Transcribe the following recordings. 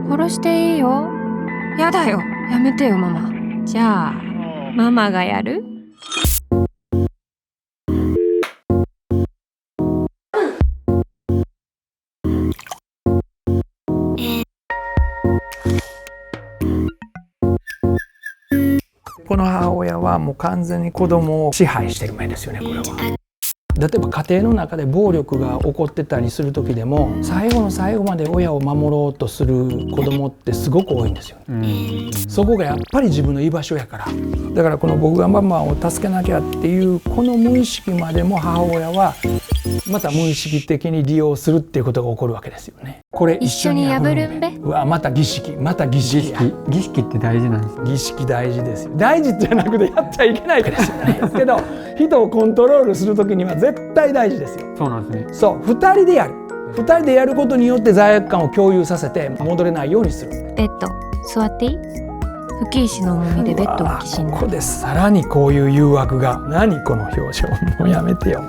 殺していいよ。やだよ、やめてよママ。じゃあママがやる？この母親はもう完全に子供を支配してる目ですよね、これは。例えば家庭の中で暴力が起こってたりする時でも最後の最後まで親を守ろうとする子供ってすごく多いんですよね。そこがやっぱり自分の居場所やから。だからこの僕がママを助けなきゃっていうこの無意識までも母親はまた無意識的に利用するっていうことが起こるわけですよね。これ一緒に破るんべ。うわ、また儀式って大事なんですね。儀式大事ですよ。大事じゃなくてやっちゃいけないわけですよね。けど人をコントロールする時には絶対大事ですよ。そうなんですね。そう、2人でやる。2人でやることによって罪悪感を共有させて戻れないようにする。ベッド座っていい？吹き石の重みでベッドがきしんだ。ここでさらにこういう誘惑が。何この表情、もうやめてよ。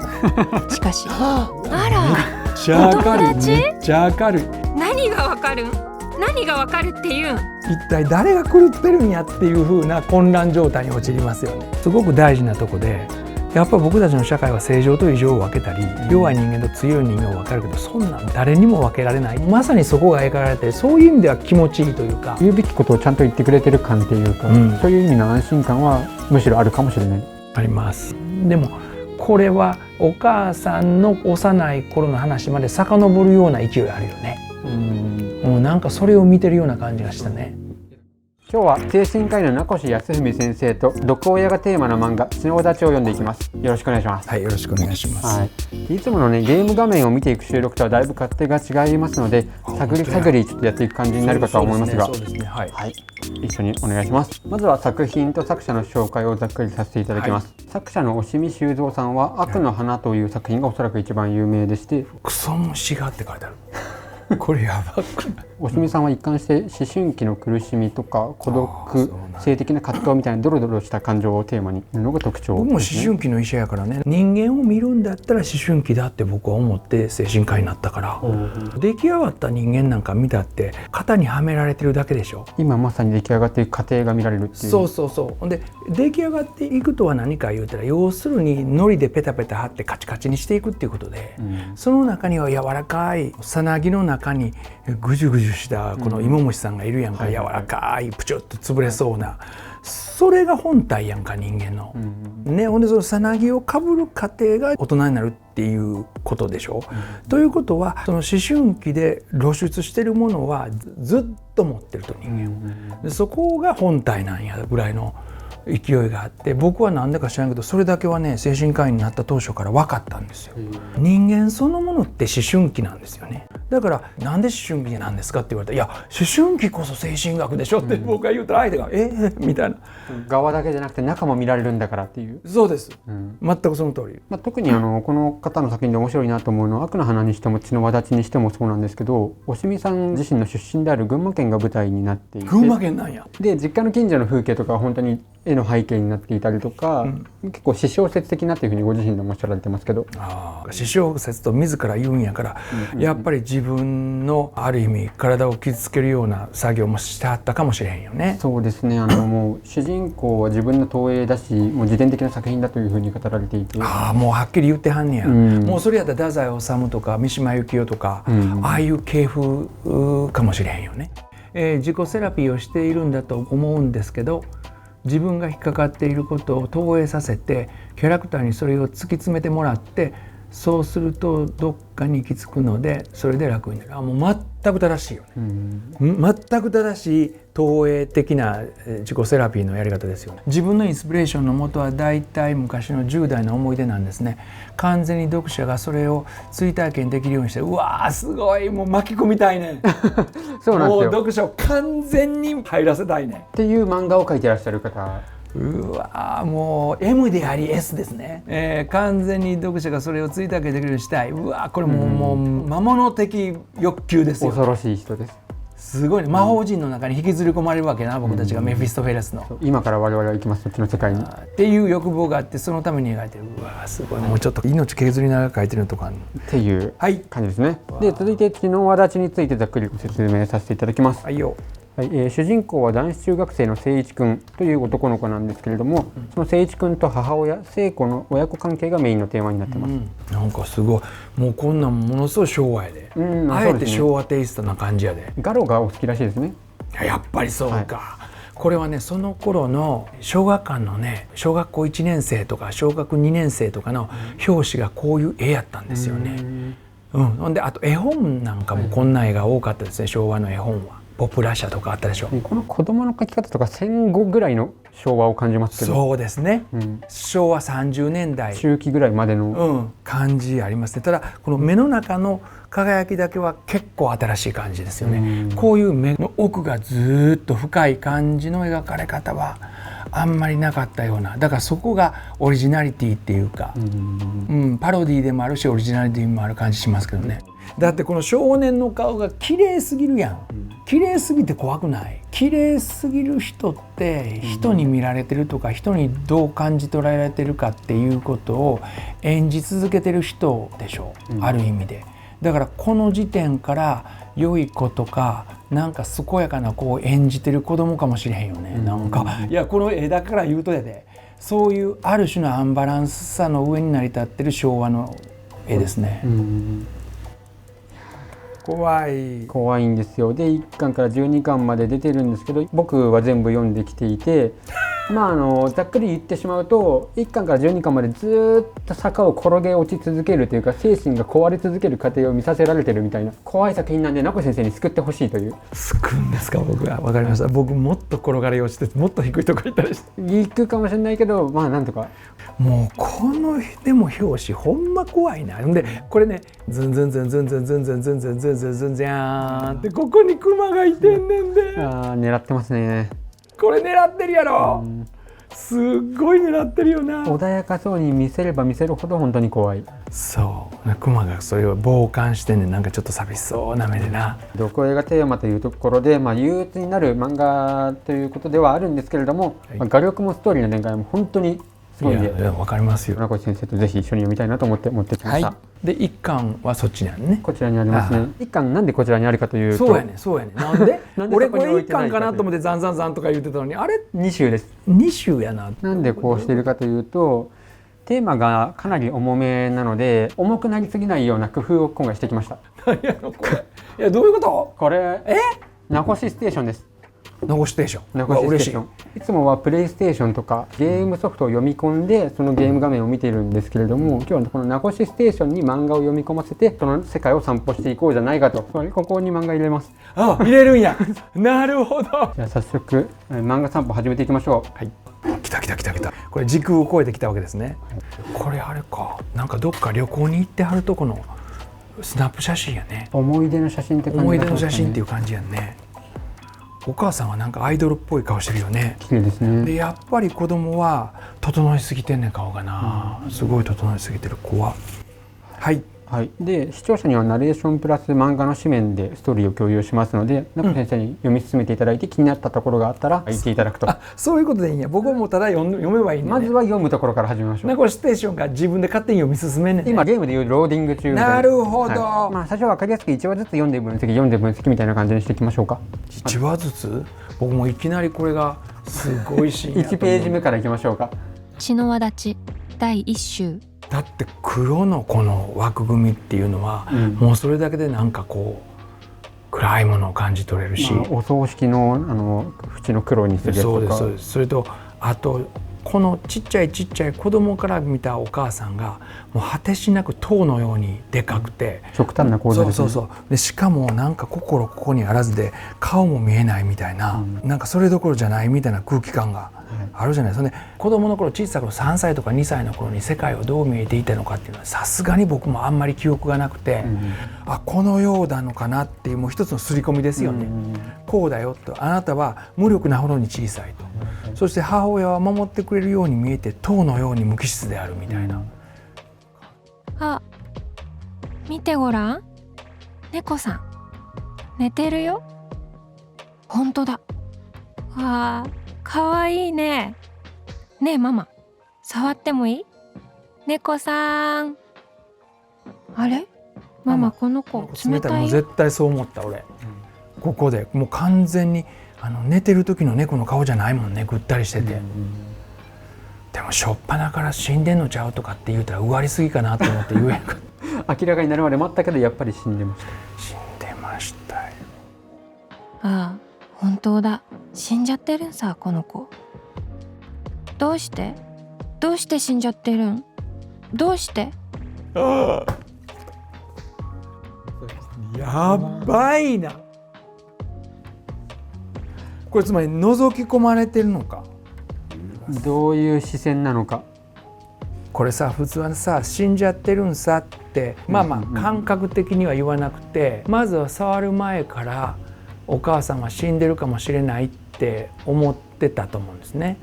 しかしあら、めっちゃ明るい。めっちゃ明るい。何がわかるん？何がわかるって言うん？一体誰が狂ってるんやっていう風な混乱状態に陥りますよね。すごく大事なとこで、やっぱ僕たちの社会は正常と異常を分けたり、弱い人間と強い人間を分かるけど、そんなん誰にも分けられない。まさにそこが描かれて、そういう意味では気持ちいいというか、言うべきことをちゃんと言ってくれてる感っていうか、そういう意味の安心感はむしろあるかもしれない。あります。でもこれはお母さんの幼い頃の話まで遡るような勢いあるよね。もうなんかそれを見てるような感じがしたね。今日は精神科医の名越康文先生と毒親がテーマの漫画血の轍を読んでいきます。よろしくお願いします。はい、よろしくお願いします。いつものねゲーム画面を見ていく収録とはだいぶ勝手が違いますので、探りちょっとやっていく感じになるかと思いますが、そうですね、はい、一緒にお願いします。まずは作品と作者の紹介をざっくりさせていただきます。作者の押見修造さんは悪の花という作品がおそらく一番有名でして、クソ虫がって書いてある。これやばくない？押見さんは一貫して思春期の苦しみとか孤独、性的な葛藤みたいなドロドロした感情をテーマにるのが特徴ですね。僕も思春期の医者やからね、人間を見るんだったら思春期だって僕は思って精神科医になったから、出来上がった人間なんか見たって型にはめられてるだけでしょ。今まさに出来上がっていく過程が見られるっていう。そうで、出来上がっていくとは何か言うたら、要するに糊でペタペタ貼ってカチカチにしていくっていうことで、その中には柔らかいさなぎの中にぐじゅぐじゅしたこの芋虫さんがいるやんか。柔らかいプチュッと潰れそうな、それが本体やんか、人間の、ほんでそのさなぎをかぶる過程が大人になるっていうことでしょ。ということはその思春期で露出してるものはずっと持ってると、人間でそこが本体なんやぐらいの勢いがあって、僕は何でか知らんけどそれだけはね、精神科医になった当初から分かったんですよ。人間そのものって思春期なんですよね。だからなんで思春期なんですかって言われたら、いや思春期こそ精神学でしょって僕が言うと相手がみたいな。側だけじゃなくて中も見られるんだからっていう。そうです、全くその通り。特にこの方の作品で面白いなと思うのは、悪の花にしても血の轍にしてもそうなんですけど、押見さん自身の出身である群馬県が舞台になっていて、群馬県なんや。で実家の近所の風景とかは本当に絵の背景になっていたりとか、結構詩小説的なというふうにご自身でもおっしゃられてますけど、詩小説と自ら言うんやから、やっぱり自分のある意味体を傷つけるような作業もしてはったかもしれへんよね。そうですね。もう主人公は自分の投影だし、もう自伝的な作品だというふうに語られていて、もうはっきり言ってはんねや、もうそれやったら太宰治とか三島由紀夫とか、ああいう系風かもしれへんよね。自己セラピーをしているんだと思うんですけど、自分が引っかかっていることを投影させてキャラクターにそれを突き詰めてもらって、そうするとどっかに行き着くので、それで楽になる。もう全く正しいよね、全く正しい投影的な自己セラピーのやり方ですよね。自分のインスピレーションの元はだいたい昔の10代の思い出なんですね。完全に読者がそれを追体験できるようにして、うわーすごい、もう巻き込みたいねそうなんですよ。もう読者を完全に入らせたいねっていう漫画を描いてらっしゃる方。うわもう M であり S ですね、完全に読者がそれを追体験できるようにしたい。うわこれもう魔物的欲求ですよ。恐ろしい人です。すごいね、魔法陣の中に引きずり込まれるわけな、僕たちがメフィストフェレスの、今から我々は行きます、そっちの世界にっていう欲望があって、そのために描いてる。うわーすごい、もうちょっと命削りながら描いてるとかっていうはい感じですね。で続いて血の轍についてざっくりご説明させていただきます。はいよ。はい主人公は男子中学生の誠一くんという男の子なんですけれども、その誠一くんと母親聖子の親子関係がメインのテーマになってます。なんかすごい、もうこんなんものすごい昭和やで、あえて昭和テイストな感じやで。ガロがお好きらしいですね。やっぱりそうか、これはね、その頃の小学館のね、小学校1年生とか小学2年生とかの表紙がこういう絵やったんですよね。ほんであと絵本なんかもこんな絵が多かったですね、昭和の絵本は。ポプラ社とかあったでしょ。この子供の描き方とか戦後ぐらいの昭和を感じますけど。そうですね、昭和30年代中期ぐらいまでの、感じありますね。ただこの目の中の輝きだけは結構新しい感じですよね。こういう目の奥がずっと深い感じの描かれ方はあんまりなかったような、だからそこがオリジナリティっていうか、パロディでもあるしオリジナリティもある感じしますけどね。だってこの少年の顔が綺麗すぎるやん。綺麗すぎて怖くない？綺麗すぎる人って人に見られてるとか、人にどう感じ取られてるかっていうことを演じ続けてる人でしょう、ある意味で。だからこの時点から良い子とかなんか健やかな子を演じてる子供かもしれへんよね。なんかいや、この絵だから言うとやで、そういうある種のアンバランスさの上に成り立ってる昭和の絵ですね。怖いんですよ。で1巻から12巻まで出てるんですけど、僕は全部読んできていて、ざっくり言ってしまうと1巻から12巻までずっと坂を転げ落ち続けるというか、精神が壊れ続ける過程を見させられてるみたいな怖い作品なんで、名越先生に救ってほしいという。救うんですか？僕は分かりました。僕もっと転がり落ちてもっと低いとこ行ったりして、行くかもしれないけど、なんとか。もうこのでも表紙ほんま怖いな。でこれね、ズンズンズンズンズンズンズンズンズンズンズンズンズンってここにクマがいてんねんで。狙ってますね。これ狙ってるやろ。すっごい狙ってるよな。穏やかそうに見せれば見せるほど本当に怖い。そうクマがそれを傍観してんねん。なんかちょっと寂しそうな目でな。毒絵がテーマというところで、憂鬱になる漫画ということではあるんですけれども、画力もストーリーの展開も本当にすごいんで、わかりますよ。名越先生とぜひ一緒に読みたいなと思って持ってきました。で1巻はそっちにあるね。こちらにありますね。1巻なんでこちらにあるかというと、そうやね。なんで俺これ1巻かなと思ってザンザンザンとか言ってたのに、あれ2週です。2週やな。なんでこうしているかというと、テーマがかなり重めなので重くなりすぎないような工夫を今回してきました。何やろこれ。いや、どういうこと？これ名越ステーションです。名越ステーション。名越ステーション。いつもはプレイステーションとかゲームソフトを読み込んでそのゲーム画面を見ているんですけれども、今日はこの名越ステーションに漫画を読み込ませてその世界を散歩していこうじゃないかと。ここに漫画入れます。入れるんや。なるほど。じゃあ早速漫画散歩始めていきましょう。はい。来た。これ時空を超えてきたわけですね。これあれか。なんかどっか旅行に行ってはるとこのスナップ写真やね。思い出の写真って感じ。思い出の写真っていう感じやんね。お母さんはなんかアイドルっぽい顔してるよね。綺麗ですね。でやっぱり子供は整いすぎてんねん、顔がな。すごい整いすぎてる。怖。はい、で視聴者にはナレーションプラス漫画の紙面でストーリーを共有しますので、名越先生に読み進めていただいて気になったところがあったら言っていただくと。そういうことでいいんや。僕はもうただ読めばいいんだね。まずは読むところから始めましょう。名越ステーションが自分で勝手に読み進めんねんね。今ゲームでいうローディング中みたいな。なるほど。最初は分かりやすく1話ずつ読んで分析みたいな感じにしていきましょうか。1話ずつ？僕もいきなりこれがすごいシーンやと思う。1ページ目からいきましょうか。血の轍第1週。だって黒のこの枠組みっていうのは、もうそれだけでなんかこう暗いものを感じ取れるし、お葬式の縁の黒にするやつとか。そうです。それとあとこのちっちゃい子供から見たお母さんがもう果てしなく塔のようにでかくて、極端な構図ですね。そうでしかもなんか心ここにあらずで顔も見えないみたいな、なんかそれどころじゃないみたいな空気感があるじゃないですかね。子供の頃、小さい頃3歳とか2歳の頃に世界をどう見えていたのかっていうのはさすがに僕もあんまり記憶がなくて、このようなのかなっていう、もう一つの刷り込みですよね。こうだよと、あなたは無力なほどに小さいと、そして母親は守ってくれるように見えて塔のように無機質であるみたいな。見てごらん、猫さん寝てるよ。本当だ。わあ、かわいいね。ねえママ、触ってもいい？猫さん。あれ？ママ、この子冷たいよ。もう絶対そう思った俺、ここでもう完全に寝てる時の猫の顔じゃないもんね、ぐったりしてて、でもしょっぱなから死んでんのちゃうとかって言うたらうわりすぎかなと思って言えんかった明らかになるまで待ったけどやっぱり死んでました。死んでましたよ。ああ、本当だ。死んじゃってるんさ、この子。どうして死んじゃってるん？どうして？ああ、やばいな。これつまり覗き込まれてるのか。どういう視線なのか。これさ、普通はさ、死んじゃってるんさってまあ感覚的には言わなくて、まずは触る前からお母さんは死んでるかもしれないって思ってたと思うんですね、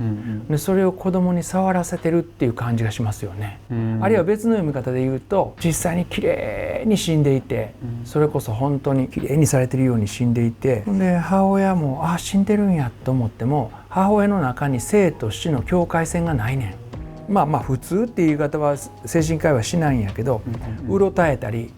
でそれを子供に触らせてるっていう感じがしますよね、あるいは別の読み方で言うと、実際にきれいに死んでいて、それこそ本当にきれいにされてるように死んでいて、で母親も死んでるんやと思っても、母親の中に生と死の境界線がないねん。まあ普通っていう言い方は精神科医はしないんやけど、うろたえたり、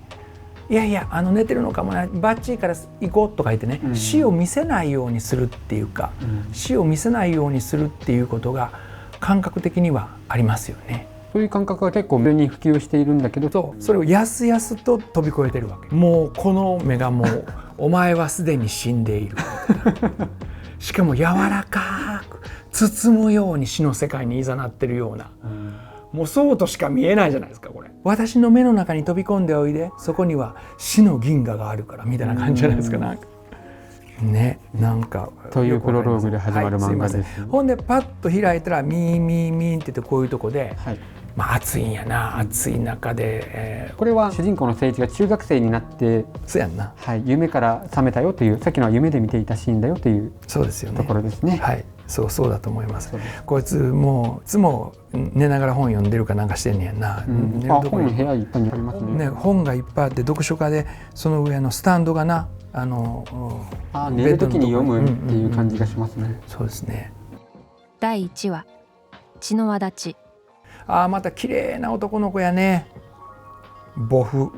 いやいや寝てるのかもな、バッチリから行こうとか言ってね、死を見せないようにするっていうか、死を見せないようにするっていうことが感覚的にはありますよね。そういう感覚が結構目に普及しているんだけど、それをやすやすと飛び越えてるわけ。もうこの目がもうお前はすでに死んでいるしかも柔らかく包むように死の世界に誘ってるような、もうそうとしか見えないじゃないですかこれ。私の目の中に飛び込んでおいで、そこには死の銀河があるからみたいな感じじゃないですか、なんかね、なんかというプロローグで始まる漫画です、ほんでパッと開いたらミーミーミーンって言ってこういうとこで、暑いんやな、暑い中で、これは主人公の誠一が中学生になって、そうやんな、夢から覚めたよという、さっきのは夢で見ていたシーンだよというそうですよね、ところですね。はい、そうだと思います。こいつもういつも寝ながら本読んでるかなんかしてんねやんな、本部屋いっぱいにありますね。本がいっぱいあって、読書家でその上のスタンドがな、寝る時に読むっていう感じがしますね。そうですね。第1話、血の輪立ち。また綺麗な男の子やね。ボフ。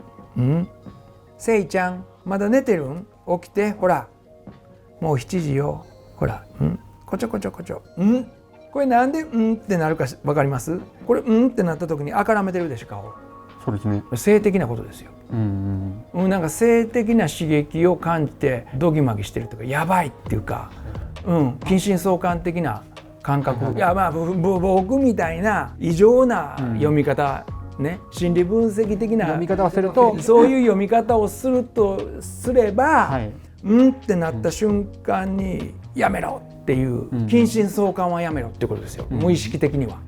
せいちゃんまだ寝てるん？起きて、ほらもう7時よ。ほら、こちょこちょこちょ。これなんでってなるか分かります？これってなった時にあからめてるでしょ、顔。そうですね。性的なことですよ。なんか性的な刺激を感じてドギマギしてるとか、やばいっていうか、近親相関的な感覚。いや僕みたいな異常な読み方、心理分析的な読み方をすると、そういう読み方をするとすれば、ってなった瞬間にやめろっていう、近親相関はやめろっていうことですよ、無意識的には。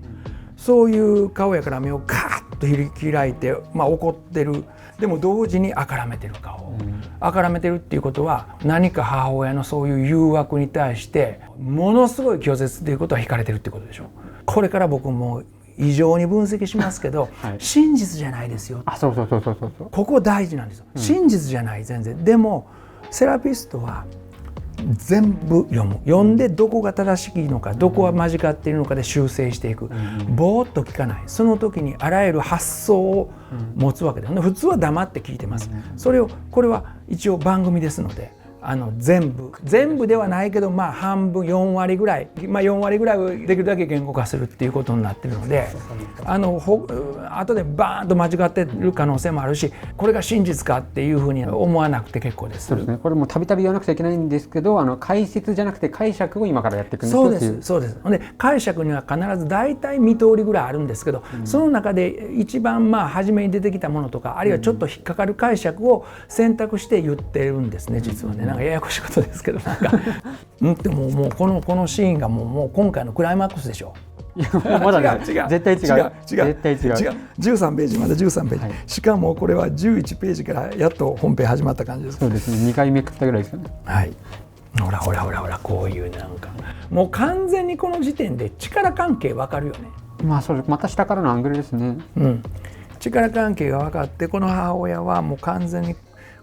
そういう顔やから目をガーッと開いて、怒ってる、でも同時にあからめてる顔、あからめてるっていうことは、何か母親のそういう誘惑に対してものすごい拒絶っていうことは惹かれてるってことでしょ。これから僕も異常に分析しますけど、真実じゃないですよ。そうここ大事なんですよ。真実じゃない、全然。でもセラピストは全部読んで、どこが正しいのか、どこは間違っているのかで修正していく、ぼーっと聞かない。その時にあらゆる発想を持つわけで、普通は黙って聞いてます。これは一応番組ですので、全部ではないけど、半分4割ぐらい、4割ぐらいをできるだけ言語化するっていうことになってるので、後でバーンと間違ってる可能性もあるし、これが真実かっていうふうに思わなくて結構です。そうですね。これもたびたび言わなくちゃいけないんですけど、解説じゃなくて解釈を今からやっていくんですよっていう。そうです。で解釈には必ず大体2通りぐらいあるんですけど、その中で一番初めに出てきたものとか、あるいはちょっと引っかかる解釈を選択して言ってるんですね、実はね。なんかややこしいことですけど、なんかでもこのシーンがもう今回のクライマックスでしょ。まだ違う、絶対違う、絶対違う。13ページ、まだ13ページ、しかもこれは11ページからやっと本編始まった感じです。そうですね、2回めくったぐらいですよね。はい、ほらこういうなんかもう完全にこの時点で力関係わかるよね。それまた下からのアングルですね。力関係が分かって、この母親はもう完全に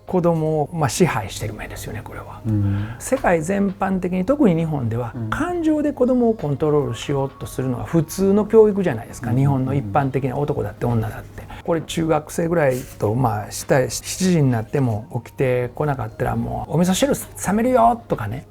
子供を支配してる目ですよねこれは。うん、世界全般的に特に日本では感情で子供をコントロールしようとするのが普通の教育じゃないですか。日本の一般的な男だって女だって。これ中学生ぐらいと下7時になっても起きてこなかったらもうお味噌汁冷めるよとかね。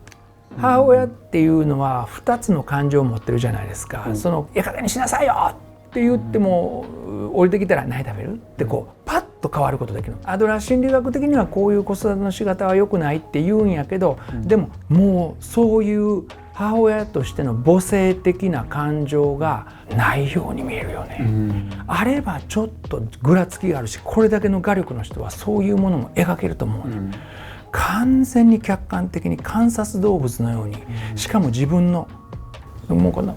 母親っていうのは2つの感情を持ってるじゃないですか。そのいい加減にしなさいよって言っても降りてきたら何食べるってこうパッと変わることできる。アドラー心理学的にはこういう子育ての仕方は良くないって言うんやけど、でももうそういう母親としての母性的な感情がないように見えるよね。あればちょっとぐらつきがあるし、これだけの画力の人はそういうものも描けると思うね。完全に客観的に観察動物のように、しかも自分のもうこんな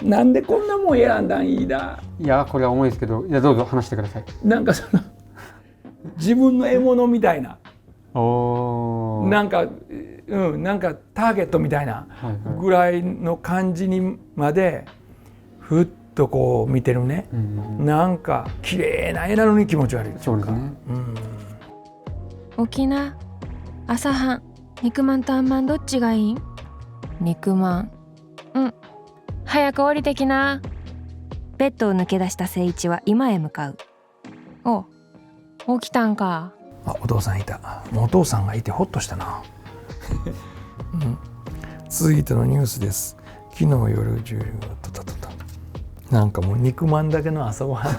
なんでこんなもん選んだんいいだ。いやこれは重いですけど、いやどうぞ話してください。なんかその自分の獲物みたいな、なんかターゲットみたいなぐらいの感じにまでふっとこう見てるね。なんか綺麗な絵なのに気持ち悪い。そうですね。沖縄朝飯肉まんとあんまんどっちがいいん？肉まん。早く降りてきな。ベッドを抜け出した誠一は今へ向かう。起きたんか。お父さんいた。もうお父さんがいてほっとしたな。続いてのニュースです。昨日夜10時なんかもう肉まんだけの朝ごはん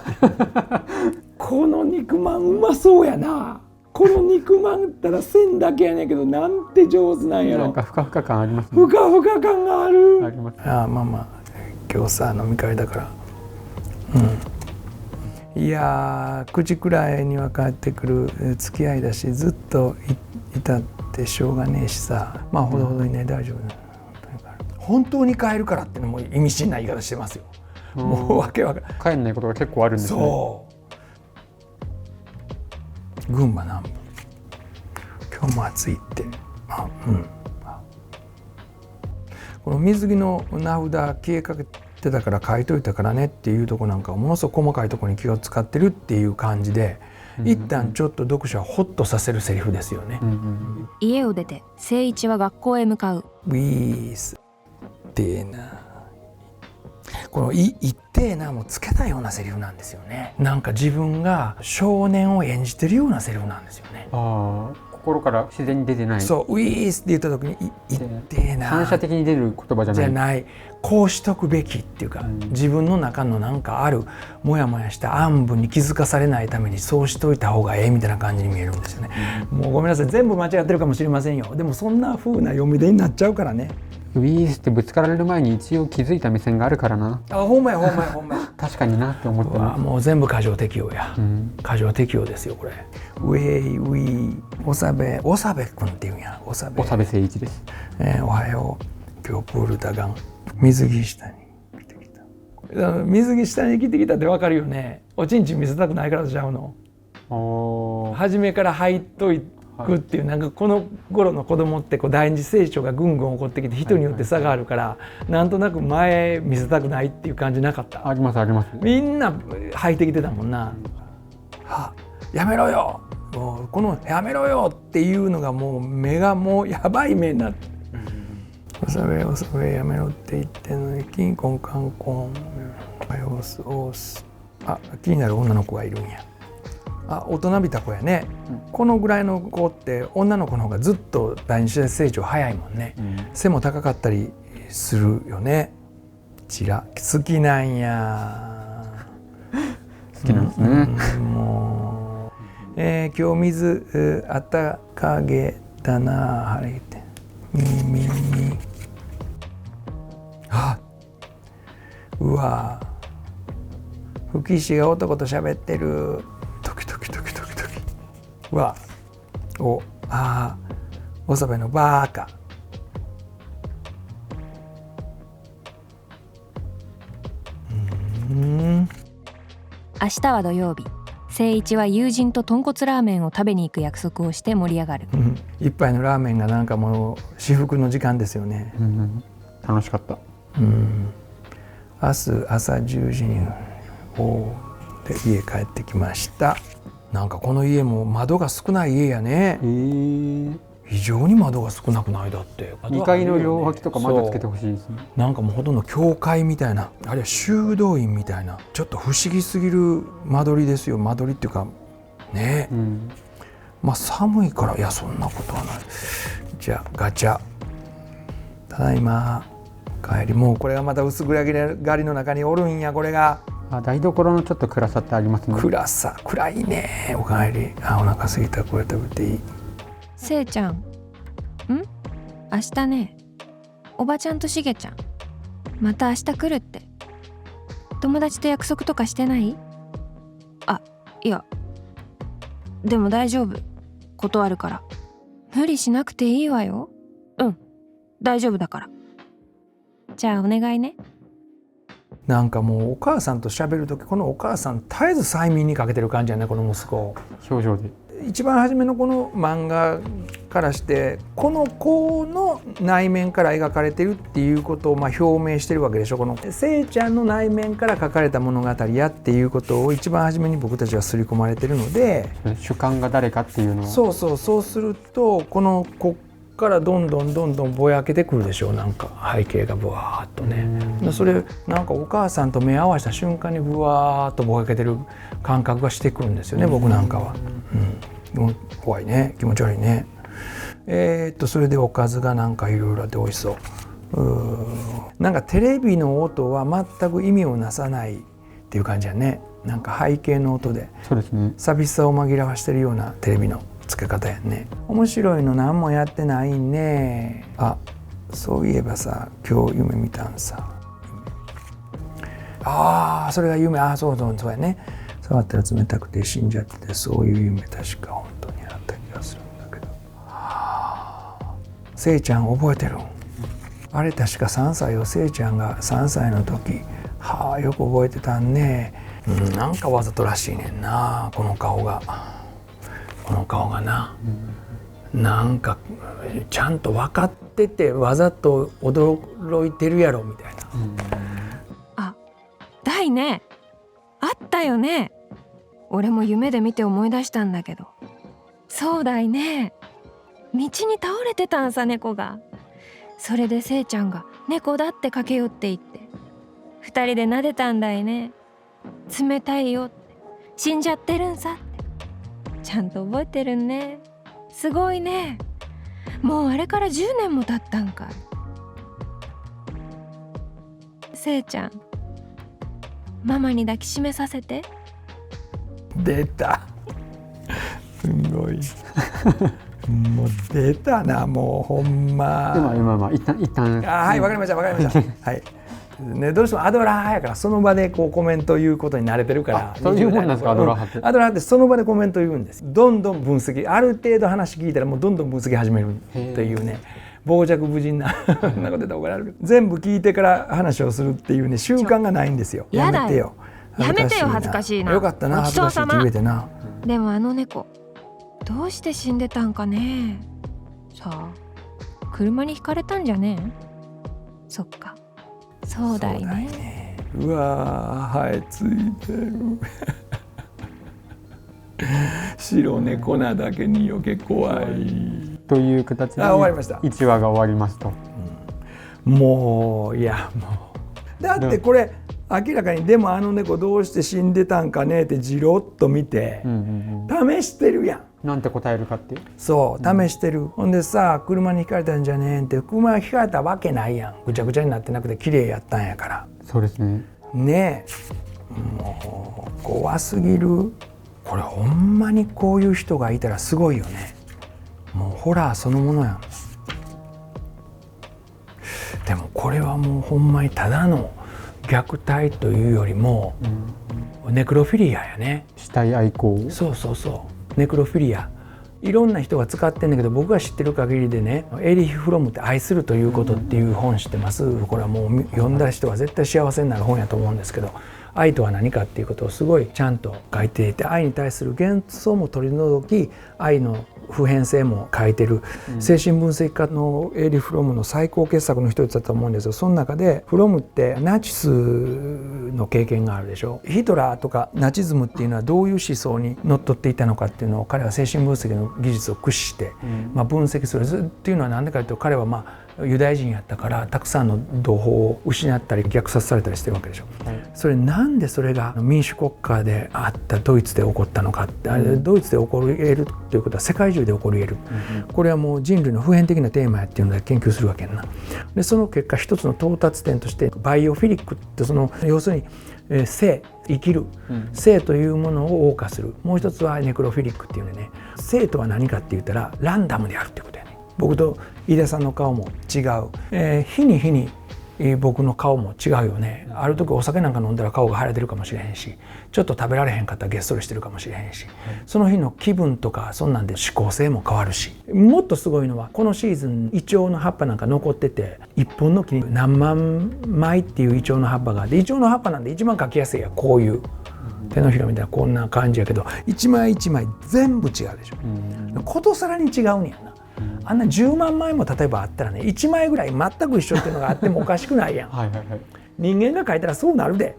この肉まんうまそうやな。この肉まんったら線だけやねんけどなんて上手なんやろ。なんかふかふか感ありますね。ふかふか感がある。あります。今日さ飲み会だから、いや9時くらいには帰ってくる付き合いだし、ずっといたってしょうがねえしさ、ほどほどにね、大丈夫だ。本当に帰るからってのも意味深な言い方してますよ。もうわけわかんない。帰んないことが結構あるんですね。そう群馬南部今日も暑いって。この水着の名札消えかけてたから書いといたからねっていうとこなんかものすごく細かいところに気を使ってるっていう感じで、一旦ちょっと読者をホッとさせるセリフですよね。家を出て誠一は学校へ向かう。ウィースってな、このいってえなもつけたようなセリフなんですよね。なんか自分が少年を演じてるようなセリフなんですよね。心から自然に出てない。そうウィースって言った時にいってえな、反射的に出る言葉じゃない。こうしとくべきっていうか、自分の中のなんかあるモヤモヤした暗部に気づかされないためにそうしといた方がええみたいな感じに見えるんですよね。もうごめんなさい、全部間違ってるかもしれませんよ。でもそんな風な読み手になっちゃうからね。ウィースってぶつかられる前に一応気づいた目線があるからな。ほんまや確かになって思ってます。もう全部過剰適用や、過剰適用ですよこれ。ウェイウィーおさべ君っていうんや。おさべ誠一です。おはよう。今日プールダガン水着下に着てきた。水着下に着てきたってわかるよね。おちんちん見せたくないからちゃうの。初めから入っといくっていう、なんかこの頃の子供って第二次成長がぐんぐん起こってきて人によって差があるから、なんとなく前見せたくないっていう感じなかった？ありますあります。みんな履いてきてたもんな。やめろよ、もうこのやめろよっていうのがもう目がもうやばい目になって、おさべやめろって言ってんのにキンコンカンコンオース気になる女の子がいるんや。大人びた子やね、このぐらいの子って女の子の方がずっと第二次成長早いもんね、背も高かったりするよね。好きなんや。好きなんですね。もう、今日水あったかげだな、晴れて耳にうわ吹き石が男と喋ってる。うわおさべのバーカ。明日は土曜日。誠一は友人と豚骨ラーメンを食べに行く約束をして盛り上がる。一杯のラーメンがなんかもう至福の時間ですよね。楽しかった。明日朝10時にで家帰ってきました。なんかこの家も窓が少ない家やね。非常に窓が少なくない？だって2階の両脇とか窓つけてほしいですね。なんかもうほとんど教会みたいな、あるいは修道院みたいな、ちょっと不思議すぎる間取りですよ。間取りっていうかね、まあ寒いから、いやそんなことはない。じゃあガチャ、ただいま帰り。もうこれがまた薄暗がりの中におるんや。これが台所のちょっと暗さってありますね。暗いね。おかえり。お腹すいた。これ食べていい？せいちゃん、明日ね、おばちゃんとしげちゃんまた明日来るって。友達と約束とかしてない？いやでも大丈夫、断るから。無理しなくていいわよ。大丈夫だから。じゃあお願いね。なんかもうお母さんと喋る時、このお母さん絶えず催眠にかけてる感じやね、この息子。表情で一番初めのこの漫画からして、この子の内面から描かれてるっていうことを表明してるわけでしょ。このせいちゃんの内面から書かれた物語やっていうことを一番初めに僕たちは刷り込まれてるので、主観が誰かっていうのはそうすると、この子からどんどんぼやけてくるでしょ。なんか背景がブワーっとね。それなんかお母さんと目合わせた瞬間にブワーっとぼやけてる感覚がしてくるんですよね、僕なんかは。怖いね、気持ち悪いね。それでおかずがなんかいろいろあって美味しそう。なんかテレビの音は全く意味をなさないっていう感じやね。なんか背景の音で寂しさを紛らわしてるようなテレビのつけ方やね。面白いの何もやってないね。そういえばさ、今日夢見たんさ。それが夢。そうやね。触ったら冷たくて死んじゃってて、そういう夢確か本当にあった気がするんだけど。せいちゃん覚えてる？あれ確か3歳よ。せいちゃんが3歳の時、よく覚えてたんね。なんかわざとらしいねんな、この顔がな。なんかちゃんと分かっててわざと驚いてるやろみたいな。だいね、あったよね。俺も夢で見て思い出したんだけど。そうだいね。道に倒れてたんさ、猫が。それでせいちゃんが猫だって駆け寄っていって、2人で撫でたんだいね。冷たいよって、死んじゃってるんさって。ちゃんと覚えてるんね。すごいね。もうあれから10年も経ったんかい。せいちゃん、ママに抱きしめさせて。出た。すごい。もう出たな、もうほんま。今一旦はい、わかりましたはいね、どうしてもアドラー派やから、その場でこうコメント言うことに慣れてるから。そういうもんなんですか、アドラー派って。アドラーってその場でコメント言うんです。どんどん分析、ある程度話聞いたらもうどんどん分析始めるっていうね、傍若無人なそんなこと言ったら怒られる。全部聞いてから話をするっていうね、習慣がないんですよ。やめてよ恥ずかしいな。よかったな、恥ずかしいって言えてな。でもあの猫どうして死んでたんかね。さあ、車にひかれたんじゃねえ。そっか、そうだいね。うわー、はい、ついてる白猫なだけに余計怖いという形で終わりました。1話が終わりますと。もういや、もうだってこれ明らかに、でもあの猫どうして死んでたんかねってじろっと見て、試してるやん。なんて答えるかっていう。そう試してる。ほんでさ、車にひかれたんじゃねえんって、車にひかれたわけないやん。ぐちゃぐちゃになってなくて綺麗やったんやから。そうですね。ねえ、もう怖すぎる。これほんまにこういう人がいたらすごいよね。もうホラーそのものやん。でもこれはもうほんまにただの虐待というよりも、ネクロフィリアやね。死体愛好。そうネクロフィリア。いろんな人が使ってんだけど、僕が知ってる限りでね、エリヒ・フロムって愛するということっていう本知ってます？これはもう読んだ人は絶対幸せになる本やと思うんですけど、愛とは何かっていうことをすごいちゃんと書いていて、愛に対する幻想も取り除き、愛の普遍性も書いてる精神分析家のエリ・フロムの最高傑作の一つだと思うんですよ。その中でフロムってナチスの経験があるでしょ。ヒトラーとかナチズムっていうのはどういう思想にのっとっていたのかっていうのを彼は精神分析の技術を駆使して、分析するっていうのは何でかというと、彼はユダヤ人やったからたくさんの同胞を失ったり虐殺されたりしてるわけでしょ。それなんでそれが民主国家であったドイツで起こったのかって、ドイツで起こり得るということは世界中で起こり得る、これはもう人類の普遍的なテーマやっていうので研究するわけやな。でその結果一つの到達点としてバイオフィリックって要するに生きる生というものを謳歌する、もう一つはネクロフィリックっていうね。生とは何かって言ったらランダムであるってことやね。僕と飯田さんの顔も違う、日に日に僕の顔も違うよね。ある時お酒なんか飲んだら顔が腫れてるかもしれへんし、ちょっと食べられへんかったらげっそりしてるかもしれへんし、その日の気分とかそんなんで思考性も変わるし、もっとすごいのはこのシーズンイチョウの葉っぱなんか残ってて、一本の木に何万枚っていうイチョウの葉っぱがあって、イチョウの葉っぱなんで一番描きやすいやこういう手のひらみたいなこんな感じやけど、一枚一枚全部違うでしょ。ことさらに違うねやな。あんな10万枚も例えばあったらね、1枚ぐらい全く一緒っていうのがあってもおかしくないやん。人間が書いたらそうなるで、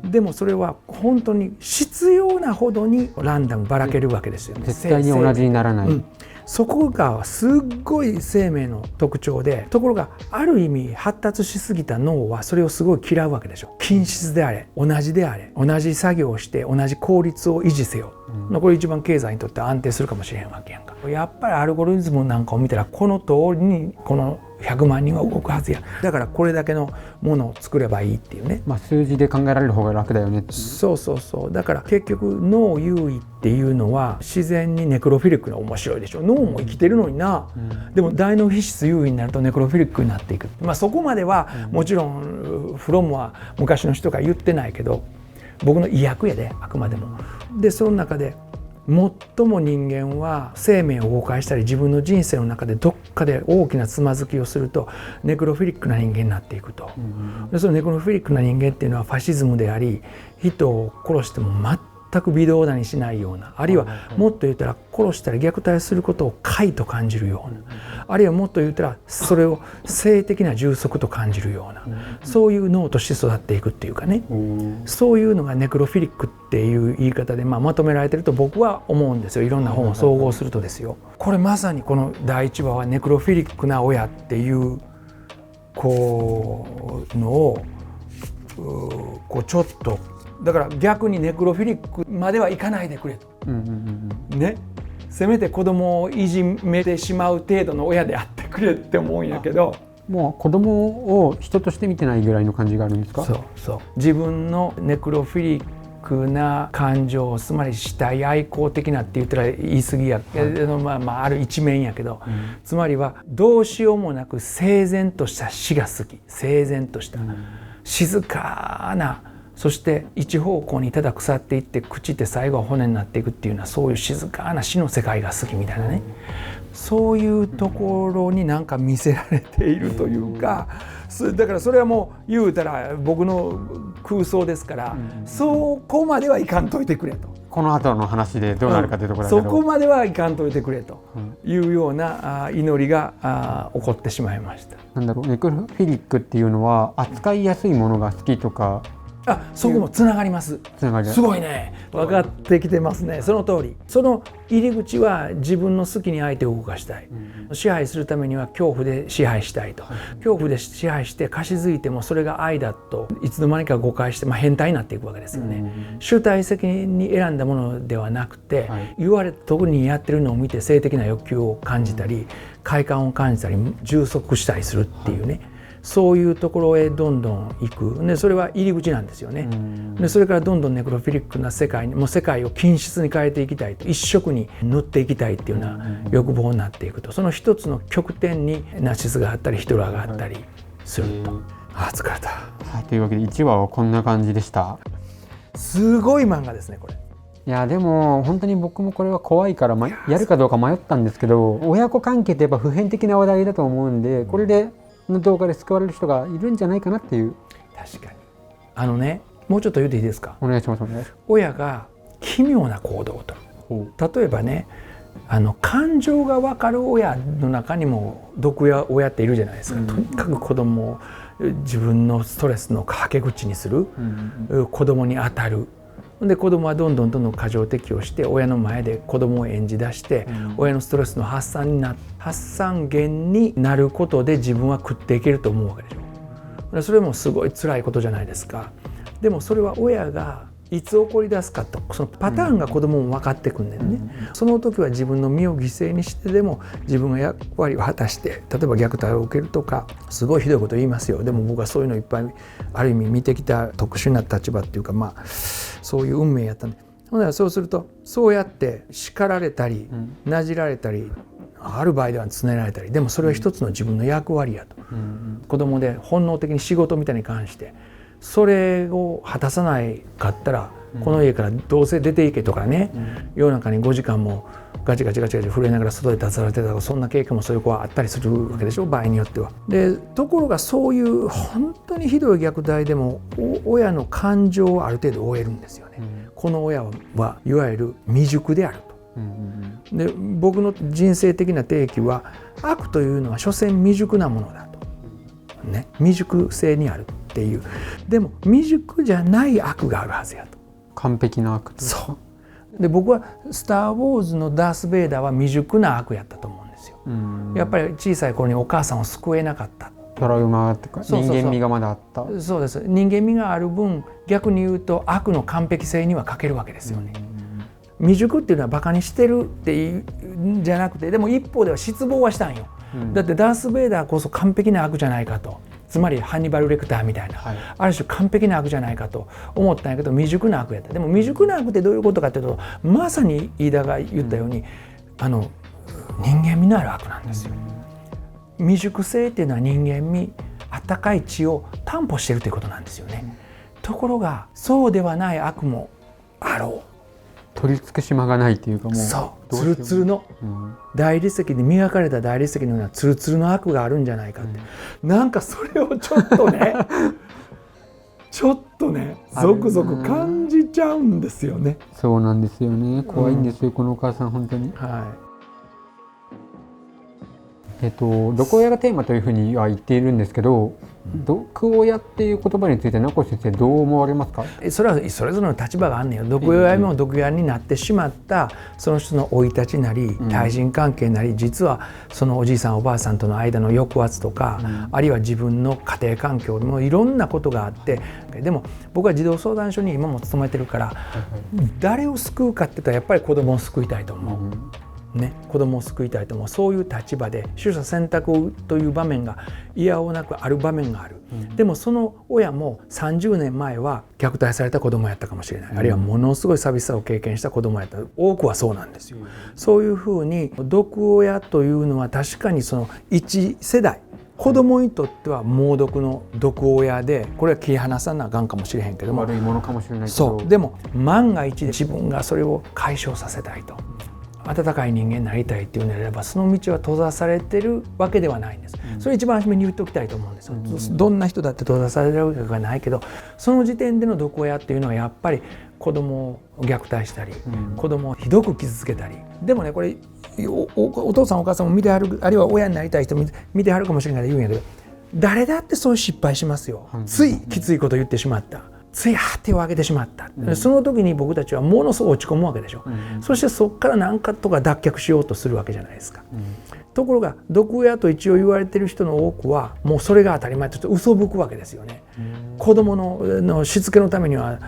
でもそれは本当に必要なほどにランダムばらけるわけですよね。絶対に同じにならない、そこがすっごい生命の特徴で、ところがある意味発達しすぎた脳はそれをすごい嫌うわけでしょ。均質であれ同じであれ、同じ作業をして同じ効率を維持せよ、これ一番経済にとって安定するかもしれへんわけやんか。やっぱりアルゴリズムなんかを見たらこの通りにこの100万人は動くはずや。だからこれだけのものを作ればいいっていうね。数字で考えられる方が楽だよねって。そうだから結局脳優位っていうのは自然にネクロフィリックが面白いでしょ。脳も生きてるのにな、でも大脳皮質優位になるとネクロフィリックになっていく。そこまではもちろんフロムは昔の人が言ってないけど、僕の意訳やであくまでも。でその中で最も人間は生命を崩壊したり自分の人生の中でどっかで大きなつまずきをするとネクロフィリックな人間になっていくと、でそのネクロフィリックな人間っていうのはファシズムであり、人を殺しても全く微動だにしないような、あるいはもっと言ったら殺したり虐待することを快と感じるような、あるいはもっと言ったらそれを性的な充足と感じるような、そういう脳として育っていくっていうかね、そういうのがネクロフィリックっていう言い方でまとめられてると僕は思うんですよ。いろんな本を総合するとですよ。これまさにこの第1話はネクロフィリックな親っていうこうのをちょっとだから逆にネクロフィリックまではいかないでくれと、ね、せめて子供をいじめてしまう程度の親であってくれって思うんやけど、もう子供を人として見てないぐらいの感じがあるんですか？そう自分のネクロフィリックな感情、つまり死体愛好的なって言ったら言い過ぎや、ある一面やけど、つまりはどうしようもなく整然とした死が好き、整然とした、静かな、そして一方向にただ腐っていって朽ちて最後は骨になっていくっていうのは、そういう静かな死の世界が好きみたいなね、そういうところになんか見せられているというか、だからそれはもう言うたら僕の空想ですから、そこまではいかんといてくれと。この後の話でどうなるかというところだけど、そこまではいかんといてくれというような祈りが起こってしまいました。なんだろう、ネクロフィリックっていうのは扱いやすいものが好きとか、そこもつながります。すごいね、分かってきてますね。その通り。その入り口は自分の好きに相手を動かしたい、支配するためには恐怖で支配したいと、恐怖で支配して貸し付いてもそれが愛だといつの間にか誤解して、変態になっていくわけですよね。主体的に選んだものではなくて、言われた通りにやってるのを見て性的な欲求を感じたり快感を感じたり充足したりするっていうね、そういうところへどんどん行く。でそれは入り口なんですよね。でそれからどんどんネクロフィリックな世界に、もう世界を均質に変えていきたいと、一色に塗っていきたいっていうような欲望になっていくと、その一つの極点にナチスがあったりヒトラーがあったりすると。疲れた。というわけで1話はこんな感じでした。すごい漫画ですねこれ。いやでも本当に僕もこれは怖いから、やるかどうか迷ったんですけど、親子関係ってやっぱ普遍的な話題だと思うんで、これでの動画で救われる人がいるんじゃないかなっていう。確かにもうちょっと言っていいですか？お願いします。親が奇妙な行動をとる。例えばね、感情が分かる親の中にも毒親っているじゃないですか、とにかく子供を自分のストレスのはけ口にする、子供に当たる。で子供はどんどん過剰適応して親の前で子供を演じ出して、親のストレスの発散源になることで自分は食っていけると思うわけでしょ。それもすごい辛いことじゃないですか。でもそれは親がいつ起こり出すかと、そのパターンが子供も分かってくんねんね。その時は自分の身を犠牲にしてでも自分が役割を果たして、例えば虐待を受けるとか、すごいひどいこと言いますよ。でも僕はそういうのいっぱいある意味見てきた特殊な立場っていうか、そういう運命やったんで、そうするとそうやって叱られたりなじられたり、ある場合ではつねられたり、でもそれは一つの自分の役割やと。子供で本能的に仕事みたいに関してそれを果たさないかったら、この家からどうせ出ていけとかね、夜中に5時間もガチガチ震えながら外で出されてたとか、そんな経験もそういう子はあったりするわけでしょ、場合によっては。でところがそういう本当にひどい虐待でも親の感情をある程度追えるんですよね。この親はいわゆる未熟であると。で僕の人生的な定義は、悪というのは所詮未熟なものだと、ね、未熟性にあるっていう。でも未熟じゃない悪があるはずやと。完璧な悪。そうで僕はスター・ウォーズのダース・ベイダーは未熟な悪やったと思うんですよ。やっぱり小さい頃にお母さんを救えなかった、トラウマとか人間味がまだあった。そうです。人間味がある分、逆に言うと悪の完璧性には欠けるわけですよね。未熟っていうのはバカにしてるっていうんじゃなくて、でも一方では失望はしたんよ。だってダース・ベイダーこそ完璧な悪じゃないかと、つまりハンニバル・レクターみたいな、ある種完璧な悪じゃないかと思ったんやけど、未熟な悪やった。でも未熟な悪ってどういうことかというと、まさに飯田が言ったように、人間味のある悪なんですよ。未熟性っていうのは人間味、温かい血を担保しているということなんですよね。ところがそうではない悪もあろう。取り付く島がないっていうか、もうそうツルツルの、大理石で磨かれた大理石のようなツルツルの悪があるんじゃないかって、なんかそれをちょっとねゾクゾク感じちゃうんですよね。そうなんですよね。怖いんですよ、このお母さん本当に。毒親がテーマというふうには言っているんですけど、毒親っていう言葉について名越先生どう思われますか？それはそれぞれの立場があんねんよ。毒親も毒親になってしまったその人の生い立ちなり対人関係なり、実はそのおじいさんおばあさんとの間の抑圧とか、あるいは自分の家庭環境もいろんなことがあって、でも僕は児童相談所に今も勤めてるから、誰を救うかって言ったらやっぱり子供を救いたいと思う。子供を救いたいと思う。そういう立場で取捨選択という場面がいやおなくある場面がある。でもその親も30年前は虐待された子供やったかもしれない、あるいはものすごい寂しさを経験した子供やった。多くはそうなんですよ。そういうふうに毒親というのは確かにその一世代、子供にとっては猛毒の毒親で、これは切り離さなあかんかもしれへんけども、悪いものかもしれないけど、そうでも万が一で自分がそれを解消させたいと、温かい人間になりたいっていうのであれば、その道は閉ざされてるわけではないんです。それ一番初めに言っておきたいと思うんですよ。どんな人だって閉ざされるわけがないけど、その時点での毒親っていうのはやっぱり子供を虐待したり、子供をひどく傷つけたり。でもね、これ お父さんお母さんも見てはる、あるいは親になりたい人も見てはるかもしれないから言うんやけど、誰だってそういう失敗しますよ。ついきついこと言ってしまった、つい手を挙げてしまった、その時に僕たちはものすごい落ち込むわけでしょ、そしてそこから何かとか脱却しようとするわけじゃないですか、ところが毒親と一応言われてる人の多くはもうそれが当たり前として嘘吹くわけですよね、子供のしつけのためには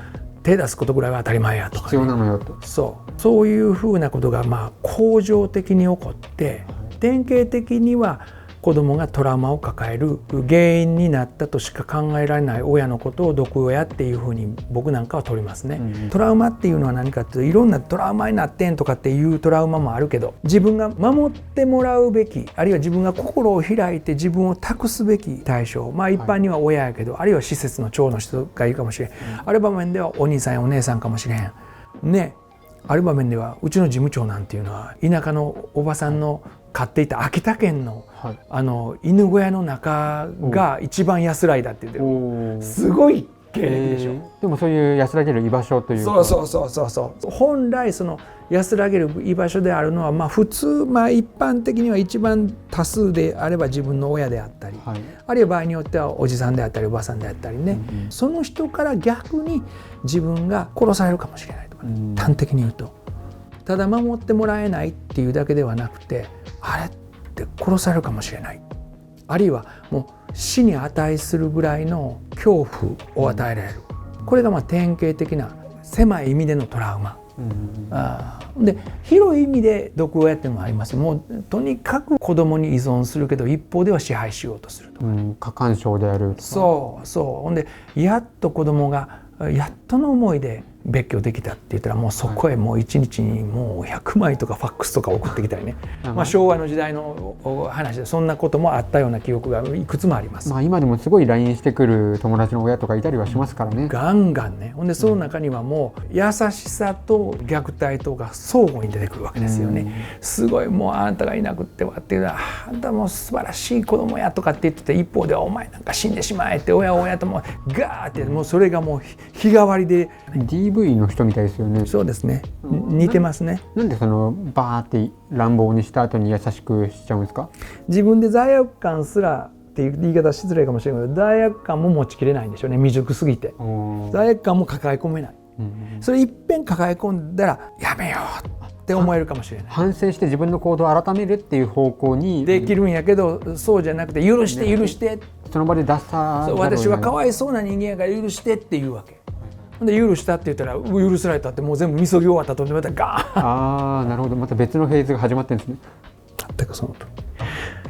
手出すことぐらいは当たり前やとか、必要なのよと、そういうふうなことが恒常的に起こって、典型的には子供がトラウマを抱える原因になったとしか考えられない親のことを毒親っていうふうに僕なんかは取りますね、トラウマっていうのは何かっていうと、いろんなトラウマになってんとかっていうトラウマもあるけど、自分が守ってもらうべき、あるいは自分が心を開いて自分を託すべき対象、一般には親やけど、あるいは施設の長の人がいるかもしれん、ある場面ではお兄さんやお姉さんかもしれんね、ある場面ではうちの事務長なんていうのは田舎のおばさんの飼っていた秋田県の、犬小屋の中が一番安らいだって言ってる、すごい経歴でしょ。でもそういう安らげる居場所というか、そう本来その安らげる居場所であるのは、まあ普通、まあ一般的には一番多数であれば自分の親であったり、はい、あるいは場合によってはおじさんであったりおばさんであったりね、その人から逆に自分が殺されるかもしれないとか、ね、端的に言うと、ただ守ってもらえないっていうだけではなくて、あれって殺されるかもしれない、あるいはもう死に値するぐらいの恐怖を与えられる、これがまあ典型的な狭い意味でのトラウマ、で広い意味で毒親っていうのもあります。もうとにかく子供に依存するけど一方では支配しようとするとか、過干渉であるとか、そうほんでやっと子供がやっとの思いで別居できたって言ったら、もうそこへもう一日にもう100枚とかファックスとか送ってきたりね、まあ昭和の時代の話でそんなこともあったような記憶がいくつもあります。まあ今でもすごい LINE してくる友達の親とかいたりはしますからね。ガンガンね。ほんでその中にはもう優しさと虐待とが相互に出てくるわけですよね。すごいもうあんたがいなくってはっていうのは、あんたもう素晴らしい子供やとかって言ってて、一方ではお前なんか死んでしまえって親ともガーってもうそれがもう日替わりで DV の人みたいですよね。そうですね、似てますね。なんでそのバーって乱暴にした後に優しくしちゃうんですか？自分で罪悪感すらっていう言い方失礼かもしれないけど、罪悪感も持ちきれないんでしょうね、未熟すぎて。罪悪感も抱え込めない、それいっぺん抱え込んだらやめようって思えるかもしれない。反省して自分の行動を改めるっていう方向にできるんやけど、そうじゃなくて許してその場で出さざるを得ない。私はかわいそうな人間やから許してって言うわけ。で許したって言ったら許されたってもう全部みそぎ終わったとまたガーン。ああなるほど、また別のフェーズが始まってるんですね。全くそのとり。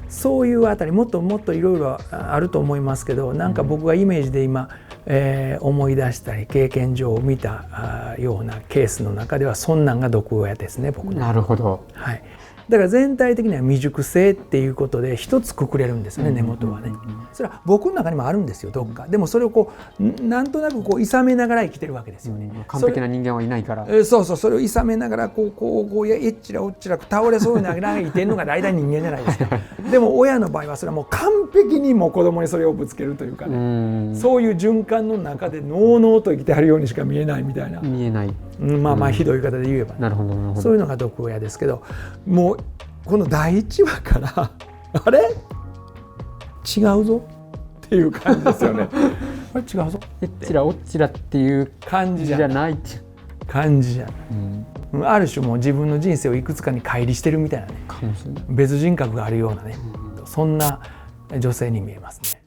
そういうあたりもっともっといろいろあると思いますけど、なんか僕がイメージで今、思い出したり経験上見たようなケースの中ではそんなんが毒親ですね、僕。なるほど。はい。だから全体的には未熟性っていうことで一つくくれるんですね、根元はね。それは僕の中にもあるんですよ、どっか。でもそれをこうなんとなくこう諌めながら生きてるわけですよね。完璧な人間はいないから。そうそれを諌めながらこうえっちらおっちら倒れそうにながら生きてるのが大体人間じゃないですか。でも親の場合はそれはもう完璧にもう子供にそれをぶつけるというかね、そういう循環の中でのうのうと生きてはるようにしか見えないみたいな。見えない。まあひどい言い方で言えば、なるほどなるほど。そういうのが毒親ですけど、もうこの第1話からあれ違うぞっていう感じですよね。あれ違うぞえっちらおっちらっていう感じじゃない感じじゃない、ある種もう自分の人生をいくつかに乖離してるみたいなね、かもしれない。別人格があるようなね、そんな女性に見えますね。